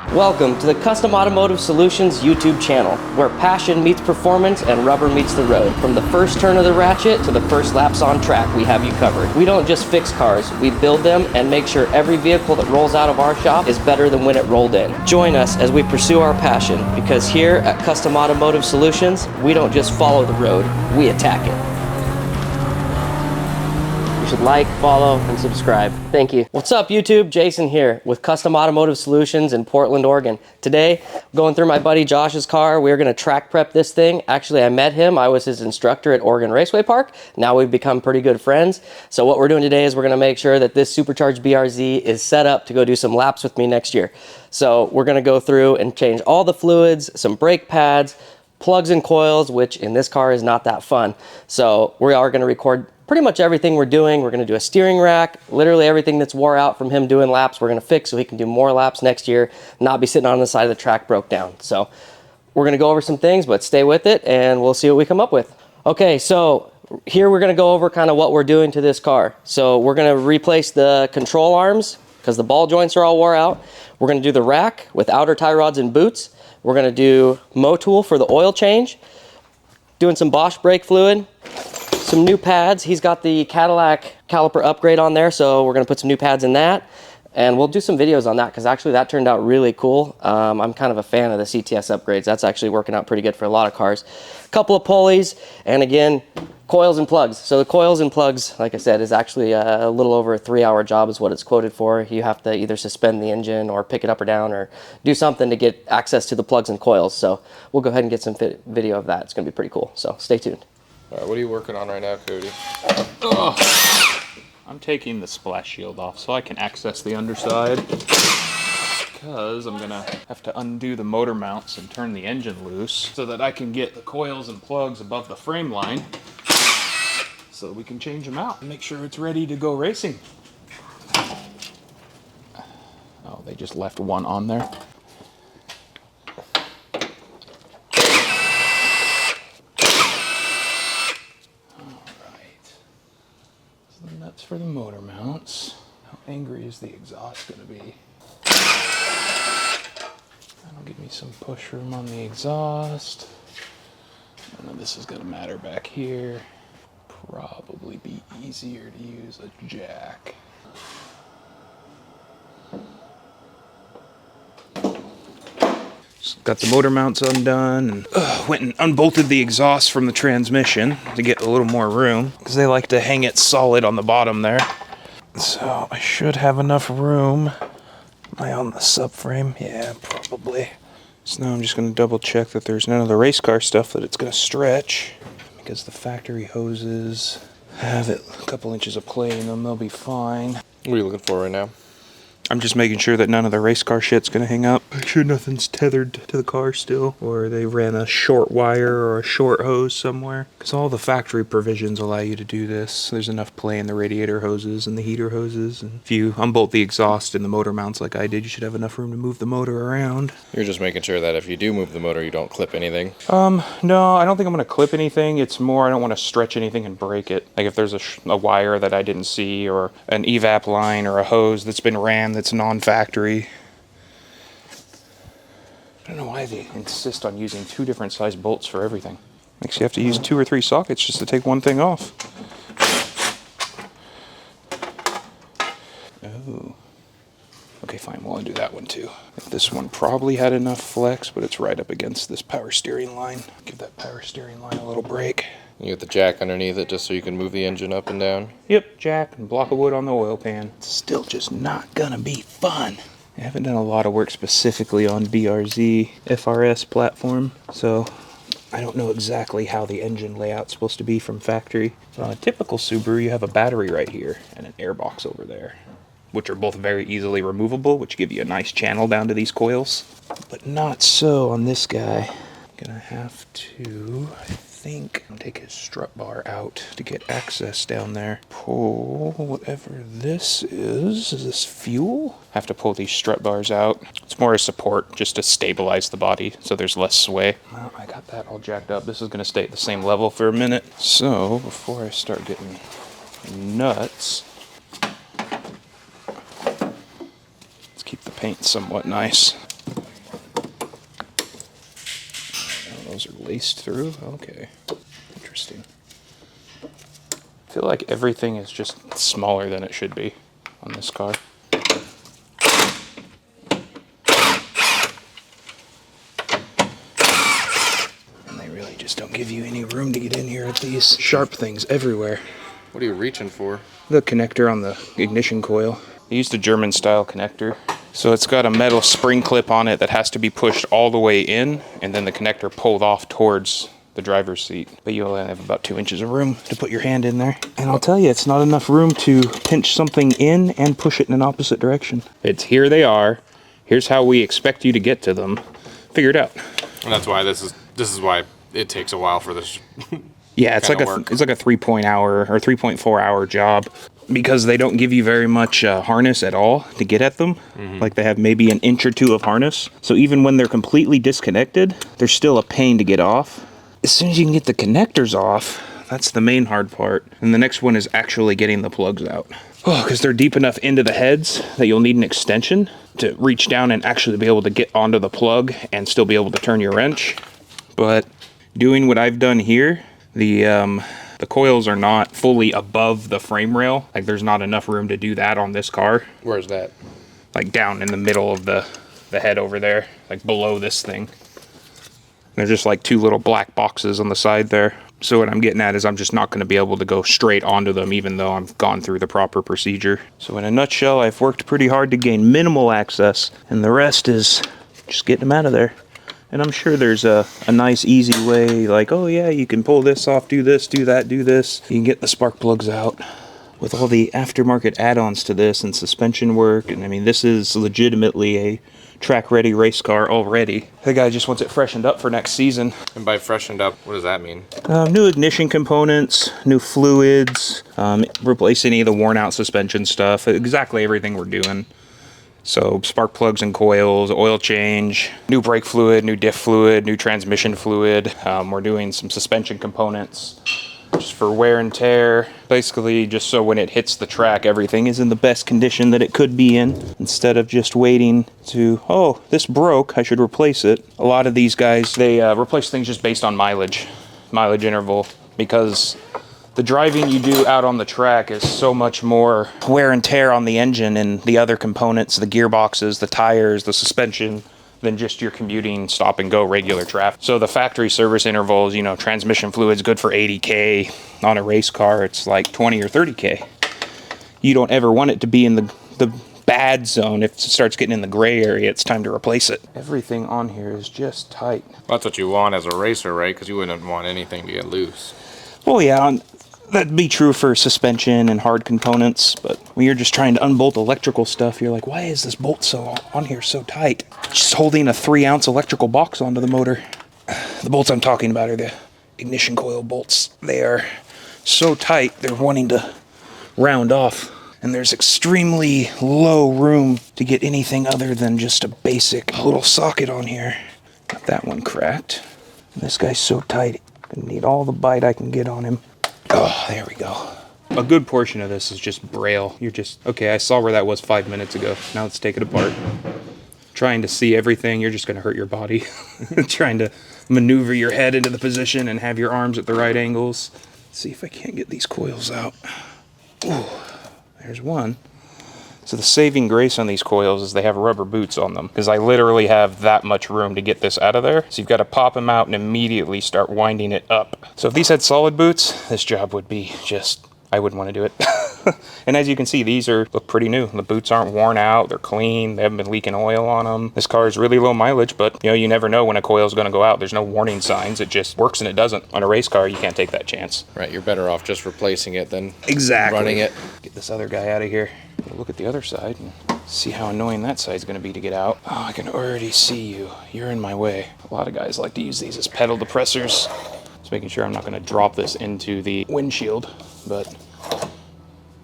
Welcome to the Custom Automotive Solutions YouTube channel, where passion meets performance and rubber meets the road. From the first turn of the ratchet to the first laps on track, we have you covered. We don't just fix cars, we build them and make sure every vehicle that rolls out of our shop is better than when it rolled in. Join us as we pursue our passion, because here at Custom Automotive Solutions, we don't just follow the road, we attack it. Should like, follow, and subscribe. Thank you. What's up, YouTube? Jason here with Custom Automotive Solutions in Portland, Oregon. Today, going through my buddy Josh's car. We're gonna track prep this thing. Actually, I met him. I was his instructor at Oregon Raceway Park. Now we've become pretty good friends. So what we're doing today is we're gonna make sure that this Supercharged BRZ is set up to go do some laps with me next year. So we're gonna go through and change all the fluids, some brake pads, plugs and coils, which in this car is not that fun. So we are gonna record pretty much everything we're doing. We're gonna do a steering rack, literally everything that's wore out from him doing laps, we're gonna fix so he can do more laps next year, not be sitting on the side of the track broke down. So we're gonna go over some things, but stay with it and we'll see what we come up with. Okay, so here we're gonna go over kind of what we're doing to this car. So we're gonna replace the control arms because the ball joints are all wore out. We're gonna do the rack with outer tie rods and boots. We're gonna do Motul for the oil change, doing some Bosch brake fluid, some new pads. He's got the Cadillac caliper upgrade on there, so we're gonna put some new pads in that, and we'll do some videos on that because actually that turned out really cool. I'm kind of a fan of the CTS upgrades. That's actually working out pretty good for a lot of cars. A couple of pulleys, and again, coils and plugs. So the coils and plugs, like I said, is actually a little over a 3-hour job is what it's quoted for. You have to either suspend the engine or pick it up or down or do something to get access to the plugs and coils. So we'll go ahead and get some video of that. It's gonna be pretty cool, so stay tuned. All right, what are you working on right now, Cody? I'm taking the splash shield off so I can access the underside, because I'm gonna have to undo the motor mounts and turn the engine loose so that I can get the coils and plugs above the frame line so that we can change them out and make sure it's ready to go racing. Oh, they just left one on there. Nuts for the motor mounts. How angry is the exhaust going to be? That'll give me some push room on the exhaust. None of this is going to matter back here. Probably be easier to use a jack. Got the motor mounts undone and went and unbolted the exhaust from the transmission to get a little more room because they like to hang it solid on the bottom there. So I should have enough room. Am I on the subframe? Yeah, probably. So now I'm just going to double check that there's none of the race car stuff that it's going to stretch, because the factory hoses have a couple inches of play in them. They'll be fine. What are you looking for right now? I'm just making sure that none of the race car shit's gonna hang up. Make sure nothing's tethered to the car still, or they ran a short wire or a short hose somewhere. Because all the factory provisions allow you to do this. There's enough play in the radiator hoses and the heater hoses. And if you unbolt the exhaust and the motor mounts like I did, you should have enough room to move the motor around. You're just making sure that if you do move the motor, you don't clip anything. No, I don't think I'm gonna clip anything. It's more I don't want to stretch anything and break it. Like if there's a wire that I didn't see, or an evap line or a hose that's been ran that's non-factory. I don't know why they insist on using 2 different size bolts for everything. Makes you have to use 2 or 3 sockets just to take one thing off. Oh. Okay, fine, we'll undo that one too. This one probably had enough flex, but it's right up against this power steering line. Give that power steering line a little break. You get the jack underneath it just so you can move the engine up and down. Yep, jack and block of wood on the oil pan. It's still just not gonna be fun. I haven't done a lot of work specifically on BRZ FRS platform, so I don't know exactly how the engine layout's supposed to be from factory. On a typical Subaru, you have a battery right here and an air box over there, which are both very easily removable, which give you a nice channel down to these coils. But not so on this guy. I'm gonna have to, I think, take his strut bar out to get access down there. Pull whatever this is this fuel? I have to pull these strut bars out. It's more a support just to stabilize the body so there's less sway. Well, I got that all jacked up. This is gonna stay at the same level for a minute. So before I start getting nuts, let's keep the paint somewhat nice. Those are laced through? Okay. Interesting. I feel like everything is just smaller than it should be on this car. And they really just don't give you any room to get in here with these sharp things everywhere. What are you reaching for? The connector on the ignition coil. I used a German style connector. So it's got a metal spring clip on it that has to be pushed all the way in, and then the connector pulled off towards the driver's seat. But you only have about 2 inches of room to put your hand in there. And I'll tell you, it's not enough room to pinch something in and push it in an opposite direction. It's here they are. Here's how we expect you to get to them. Figure it out. And that's why this is why it takes a while for this. Yeah, it's like a 3.4 hour job, because they don't give you very much harness at all to get at them. Like they have maybe an inch or two of harness. So even when they're completely disconnected, they're still a pain to get off. As soon as you can get the connectors off, that's the main hard part. And the next one is actually getting the plugs out. Oh, because they're deep enough into the heads that you'll need an extension to reach down and actually be able to get onto the plug and still be able to turn your wrench. But doing what I've done here, the coils are not fully above the frame rail. Like there's not enough room to do that on this car. Where's that? Like down in the middle of the head over there, like below this thing. There's just like 2 little black boxes on the side there. So what I'm getting at is I'm just not going to be able to go straight onto them, even though I've gone through the proper procedure. So in a nutshell, I've worked pretty hard to gain minimal access, and the rest is just getting them out of there. And I'm sure there's a nice, easy way, like, oh yeah, you can pull this off, do this, do that, do this. You can get the spark plugs out. With all the aftermarket add-ons to this and suspension work, and I mean, this is legitimately a track-ready race car already. The guy just wants it freshened up for next season. And by freshened up, what does that mean? New ignition components, new fluids, replace any of the worn-out suspension stuff, exactly everything we're doing. So spark plugs and coils, oil change, new brake fluid, new diff fluid, new transmission fluid. We're doing some suspension components just for wear and tear. Basically just so when it hits the track, everything is in the best condition that it could be in, instead of just waiting to, oh, this broke, I should replace it. A lot of these guys, they replace things just based on mileage interval, because the driving you do out on the track is so much more wear and tear on the engine and the other components, the gearboxes, the tires, the suspension, than just your commuting stop and go regular traffic. So the factory service intervals, you know, transmission fluid's good for 80K. On a race car, it's like 20 or 30K. You don't ever want it to be in the bad zone. If it starts getting in the gray area, it's time to replace it. Everything on here is just tight. Well, that's what you want as a racer, right? Because you wouldn't want anything to get loose. Well, yeah, that'd be true for suspension and hard components, but when you're just trying to unbolt electrical stuff, you're like, why is this bolt so on here so tight? Just holding a 3-ounce electrical box onto the motor. The bolts I'm talking about are the ignition coil bolts. They are so tight, they're wanting to round off. And there's extremely low room to get anything other than just a basic little socket on here. Got that one cracked. This guy's so tight, I need all the bite I can get on him. Oh, there we go. A good portion of this is just braille. You're just, okay, I saw where that was 5 minutes ago. Now let's take it apart. Trying to see everything, you're just going to hurt your body. Trying to maneuver your head into the position and have your arms at the right angles. Let's see if I can't get these coils out. Ooh, there's one. So the saving grace on these coils is they have rubber boots on them, because I literally have that much room to get this out of there. So you've got to pop them out and immediately start winding it up. So if these had solid boots, this job would be just, I wouldn't want to do it. And as you can see, these look pretty new. The boots aren't worn out, they're clean, they haven't been leaking oil on them. This car is really low mileage, but you know, you never know when a coil is going to go out. There's no warning signs, it just works and it doesn't. On a race car, you can't take that chance. Right, you're better off just replacing it than Running it. Get this other guy out of here. Look at the other side and see how annoying that side's going to be to get out. Oh, I can already see you. You're in my way. A lot of guys like to use these as pedal depressors. Just making sure I'm not going to drop this into the windshield, but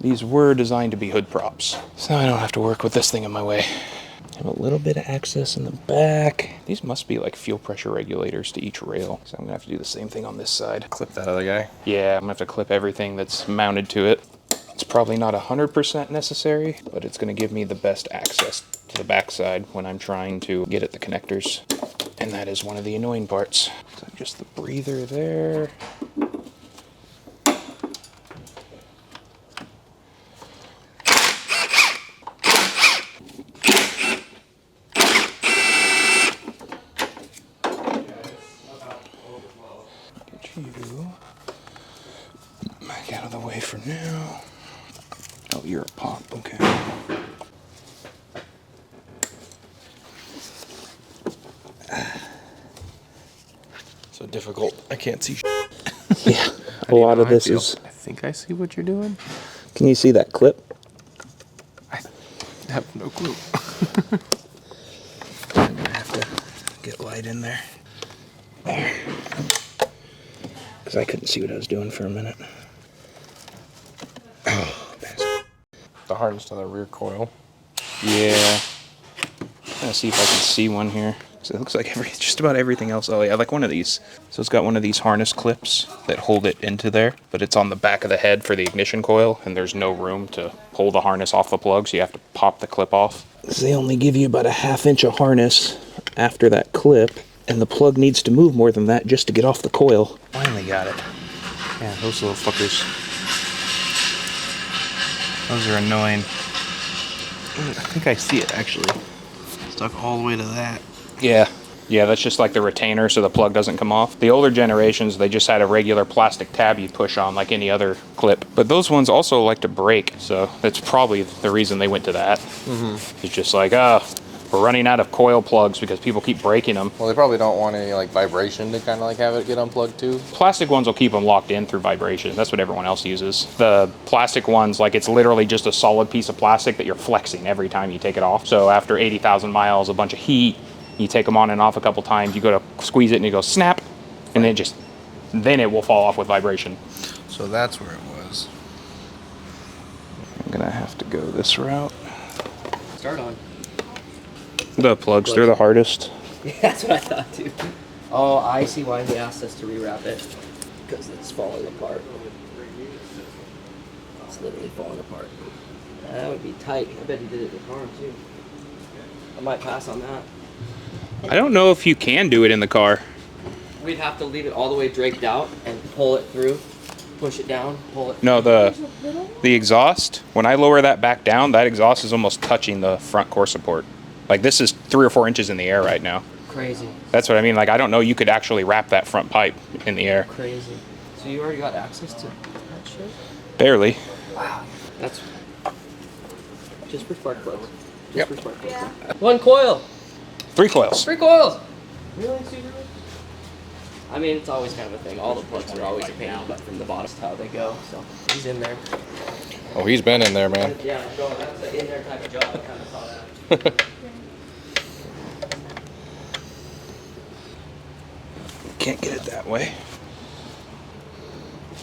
these were designed to be hood props. So I don't have to work with this thing in my way. Have a little bit of access in the back. These must be like fuel pressure regulators to each rail. So I'm going to have to do the same thing on this side. Clip that other guy. Yeah, I'm going to have to clip everything that's mounted to it. It's probably not 100% necessary, but it's going to give me the best access to the backside when I'm trying to get at the connectors. And that is one of the annoying parts. So just the breather there. Get you back out of the way for now. Oh, you're a pop, okay. So difficult. I can't see. Yeah, a lot of this is. I think I see what you're doing. Can you see that clip? I have no clue. I'm gonna have to get light in there. There. Because I couldn't see what I was doing for a minute. Oh, bastard. The harness to the rear coil. Yeah. I'm gonna see if I can see one here. So it looks like just about everything else. Oh yeah, like one of these. So it's got one of these harness clips that hold it into there, but it's on the back of the head for the ignition coil, and there's no room to pull the harness off the plug, so you have to pop the clip off. They only give you about a 1/2 inch of harness after that clip, and the plug needs to move more than that just to get off the coil. Finally got it. Yeah, those little fuckers. Those are annoying. I think I see it actually. Stuck all the way to that. Yeah, that's just like the retainer so the plug doesn't come off. The older generations, they just had a regular plastic tab you push on like any other clip. But those ones also like to break, so that's probably the reason they went to that. Mm-hmm. It's just like, we're running out of coil plugs because people keep breaking them. Well, they probably don't want any like vibration to kind of like have it get unplugged too. Plastic ones will keep them locked in through vibration. That's what everyone else uses. The plastic ones, like it's literally just a solid piece of plastic that you're flexing every time you take it off. So after 80,000 miles, a bunch of heat, you take them on and off a couple times, you go to squeeze it and you go snap, and then it will fall off with vibration. So that's where it was. I'm gonna have to go this route. Start on. The plugs, they're the hardest. Yeah, that's what I thought too. Oh, I see why he asked us to rewrap it. Because it's falling apart. It's literally falling apart. That would be tight. I bet he did it in the car too. I might pass on that. I don't know if you can do it in the car. We'd have to leave it all the way draped out and pull it through. Push it down, pull it. No, the exhaust, when I lower that back down, that exhaust is almost touching the front core support. Like this is 3 or 4 inches in the air right now. Crazy. That's what I mean. Like I don't know you could actually wrap that front pipe in the air. Crazy. So you already got access to that shit? Barely. Wow. That's just for spark plugs. Just Yep. for spark plugs. Yeah. 1 coil. 3 coils. 3 coils. Really, Subaru? I mean, it's always kind of a thing. All the plugs are always a pain, but from the bottom is how they go. So he's in there. Oh, he's been in there, man. Yeah, that's an in there type of job. I kind of saw that. Can't get it that way.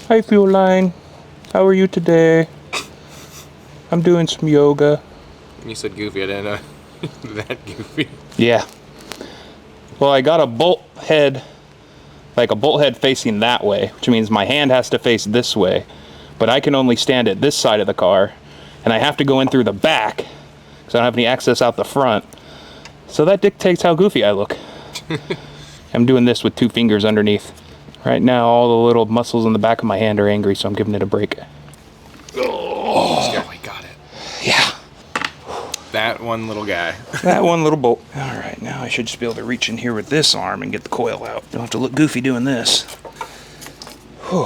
Hi, fuel line. How are you today? I'm doing some yoga. You said goofy. I didn't know that goofy. Yeah. Well, I got a bolt head, like a bolt head facing that way, which means my hand has to face this way. But I can only stand at this side of the car, and I have to go in through the back, because I don't have any access out the front. So that dictates how goofy I look. I'm doing this with 2 fingers underneath. Right now, all the little muscles in the back of my hand are angry, so I'm giving it a break. Oh, he got it. Yeah. That one little guy. That one little bolt. All right, now I should just be able to reach in here with this arm and get the coil out. Don't have to look goofy doing this. Whew.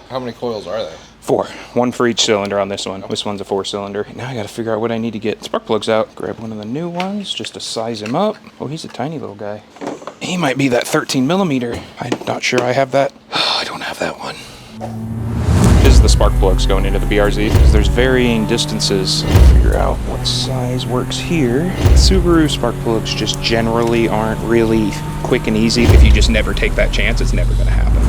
How many coils are there? 4. 1 for each cylinder on this one. This one's a 4-cylinder. Now I gotta figure out what I need to get spark plugs out. Grab one of the new ones just to size him up. Oh, he's a tiny little guy. He might be that 13mm. I'm not sure I have that. I don't have that one. This is the spark plugs going into the BRZ, because there's varying distances. Figure out what size works here. Subaru spark plugs just generally aren't really quick and easy. If you just never take that chance, it's never gonna happen.